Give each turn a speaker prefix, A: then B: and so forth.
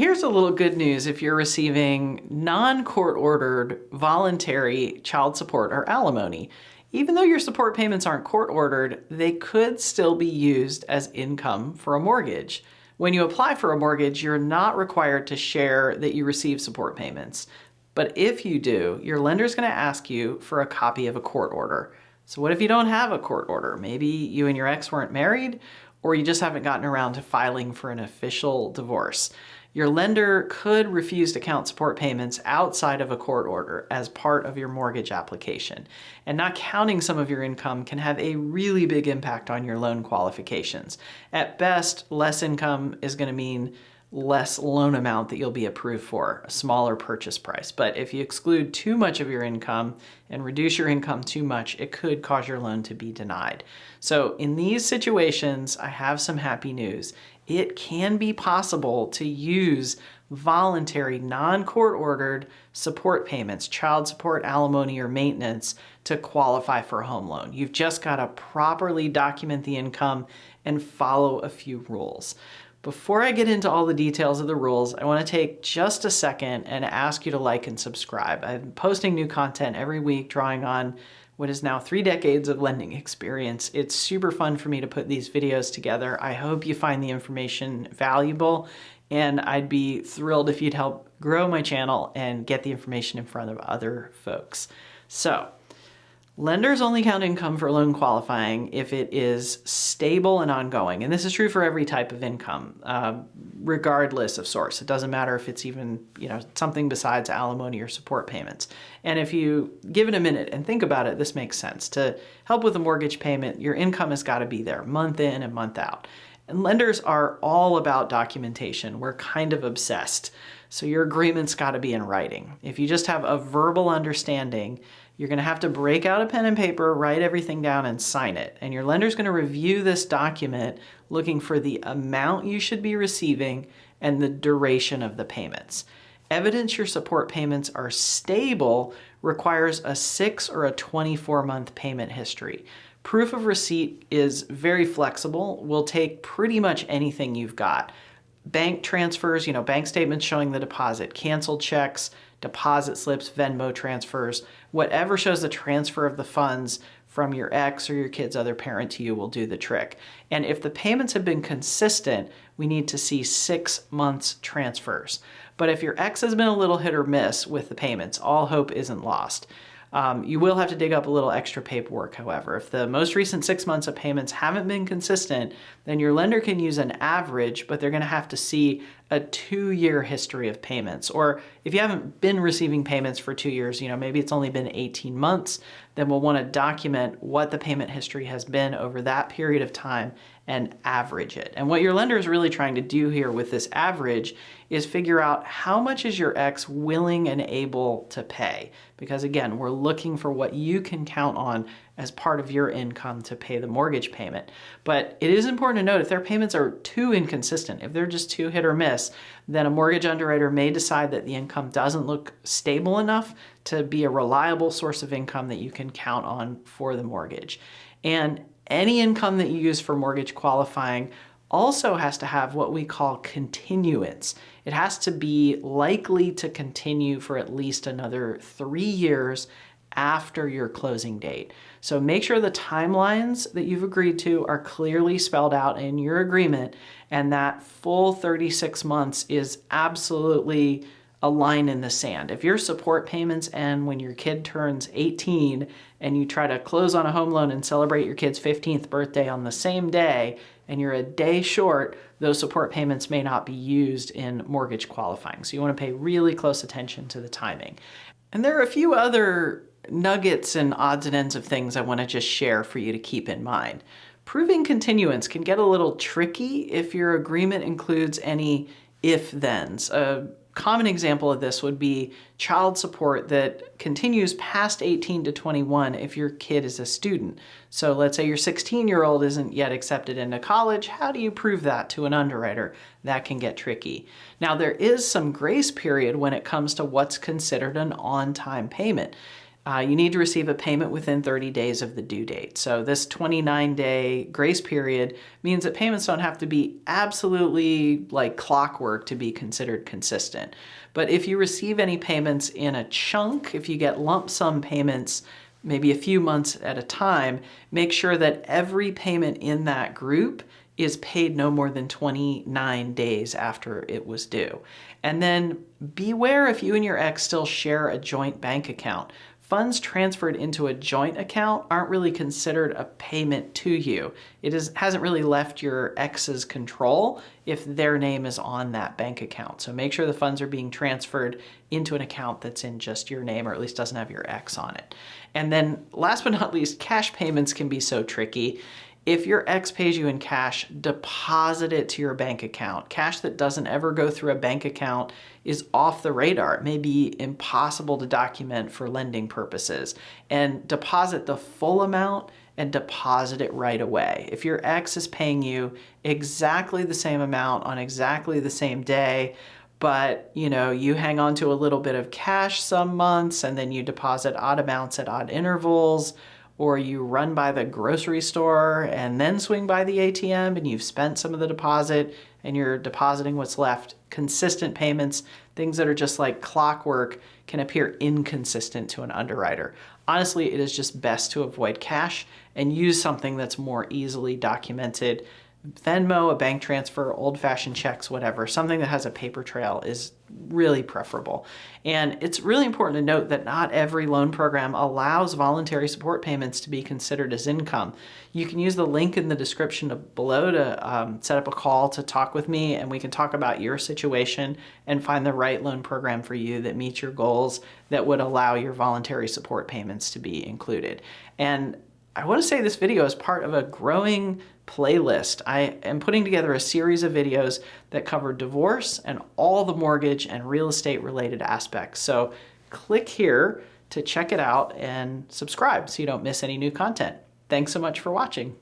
A: Here's a little good news if you're receiving non-court ordered voluntary child support or alimony. Even though your support payments aren't court ordered, they could still be used as income for a mortgage. When you apply for a mortgage, you're not required to share that you receive support payments. But if you do, your lender's going to ask you for a copy of a court order. So what if you don't have a court order? Maybe you and your ex weren't married, or you just haven't gotten around to filing for an official divorce. Your lender could refuse to count support payments outside of a court order as part of your mortgage application. And not counting some of your income can have a really big impact on your loan qualifications. At best, less income is going to mean less loan amount that you'll be approved for, a smaller purchase price. But if you exclude too much of your income and reduce your income too much, it could cause your loan to be denied. So in these situations, I have some happy news. It can be possible to use voluntary, non-court ordered support payments, child support, alimony, or maintenance to qualify for a home loan. You've just got to properly document the income and follow a few rules. Before I get into all the details of the rules, I want to take just a second and ask you to like and subscribe. I'm posting new content every week, drawing on what is now 3 decades of lending experience. It's super fun for me to put these videos together. I hope you find the information valuable, and I'd be thrilled if you'd help grow my channel and get the information in front of other folks. So, lenders only count income for loan qualifying if it is stable and ongoing. And this is true for every type of income, regardless of source. It doesn't matter if it's even, something besides alimony or support payments. And if you give it a minute and think about it, this makes sense. To help with a mortgage payment, your income has got to be there month in and month out. And lenders are all about documentation. We're kind of obsessed. So your agreement's got to be in writing. If you just have a verbal understanding, you're going to have to break out a pen and paper, write everything down, and sign it. And your lender's going to review this document looking for the amount you should be receiving and the duration of the payments. Evidence your support payments are stable requires a 6 or a 24-month payment history. Proof of receipt is very flexible. We'll take pretty much anything you've got. Bank transfers, bank statements showing the deposit, canceled checks, deposit slips, Venmo transfers, whatever shows the transfer of the funds from your ex or your kid's other parent to you will do the trick. And if the payments have been consistent, we need to see 6 months transfers. But if your ex has been a little hit or miss with the payments, all hope isn't lost. You will have to dig up a little extra paperwork, however. If the most recent 6 months of payments haven't been consistent, then your lender can use an average, but they're going to have to see a 2-year history of payments. Or if you haven't been receiving payments for 2 years, maybe it's only been 18 months, then we'll want to document what the payment history has been over that period of time and average it. And what your lender is really trying to do here with this average is figure out how much is your ex willing and able to pay. Because again, we're looking for what you can count on as part of your income to pay the mortgage payment. But it is important to note if their payments are too inconsistent, if they're just too hit or miss, then a mortgage underwriter may decide that the income doesn't look stable enough to be a reliable source of income that you can count on for the mortgage. And any income that you use for mortgage qualifying also has to have what we call continuance. It has to be likely to continue for at least another 3 years after your closing date. So make sure the timelines that you've agreed to are clearly spelled out in your agreement, and that full 36 months is absolutely a line in the sand. If your support payments end when your kid turns 18 and you try to close on a home loan and celebrate your kid's 15th birthday on the same day, and you're a day short, those support payments may not be used in mortgage qualifying. So you want to pay really close attention to the timing. And there are a few other nuggets and odds and ends of things I want to just share for you to keep in mind. Proving continuance can get a little tricky if your agreement includes any if-thens. A common example of this would be child support that continues past 18 to 21 if your kid is a student. So let's say your 16-year-old isn't yet accepted into college. How do you prove that to an underwriter? That can get tricky. Now, there is some grace period when it comes to what's considered an on-time payment. you need to receive a payment within 30 days of the due date. So this 29-day grace period means that payments don't have to be absolutely like clockwork to be considered consistent. But if you receive any payments in a chunk, if you get lump sum payments, maybe a few months at a time, make sure that every payment in that group is paid no more than 29 days after it was due. And then beware if you and your ex still share a joint bank account. Funds transferred into a joint account aren't really considered a payment to you. It hasn't really left your ex's control if their name is on that bank account. So make sure the funds are being transferred into an account that's in just your name, or at least doesn't have your ex on it. And then last but not least, cash payments can be so tricky. If your ex pays you in cash, deposit it to your bank account. Cash that doesn't ever go through a bank account is off the radar. It may be impossible to document for lending purposes. And deposit the full amount and deposit it right away. If your ex is paying you exactly the same amount on exactly the same day, but you hang on to a little bit of cash some months and then you deposit odd amounts at odd intervals, or you run by the grocery store and then swing by the ATM and you've spent some of the deposit and you're depositing what's left. Consistent payments, things that are just like clockwork, can appear inconsistent to an underwriter. Honestly, it is just best to avoid cash and use something that's more easily documented. Venmo, a bank transfer, old-fashioned checks, whatever, something that has a paper trail is really preferable. And it's really important to note that not every loan program allows voluntary support payments to be considered as income. You can use the link in the description below to set up a call to talk with me, and we can talk about your situation and find the right loan program for you that meets your goals that would allow your voluntary support payments to be included. And I want to say this video is part of a growing playlist. I am putting together a series of videos that cover divorce and all the mortgage and real estate related aspects. So click here to check it out and subscribe so you don't miss any new content. Thanks so much for watching.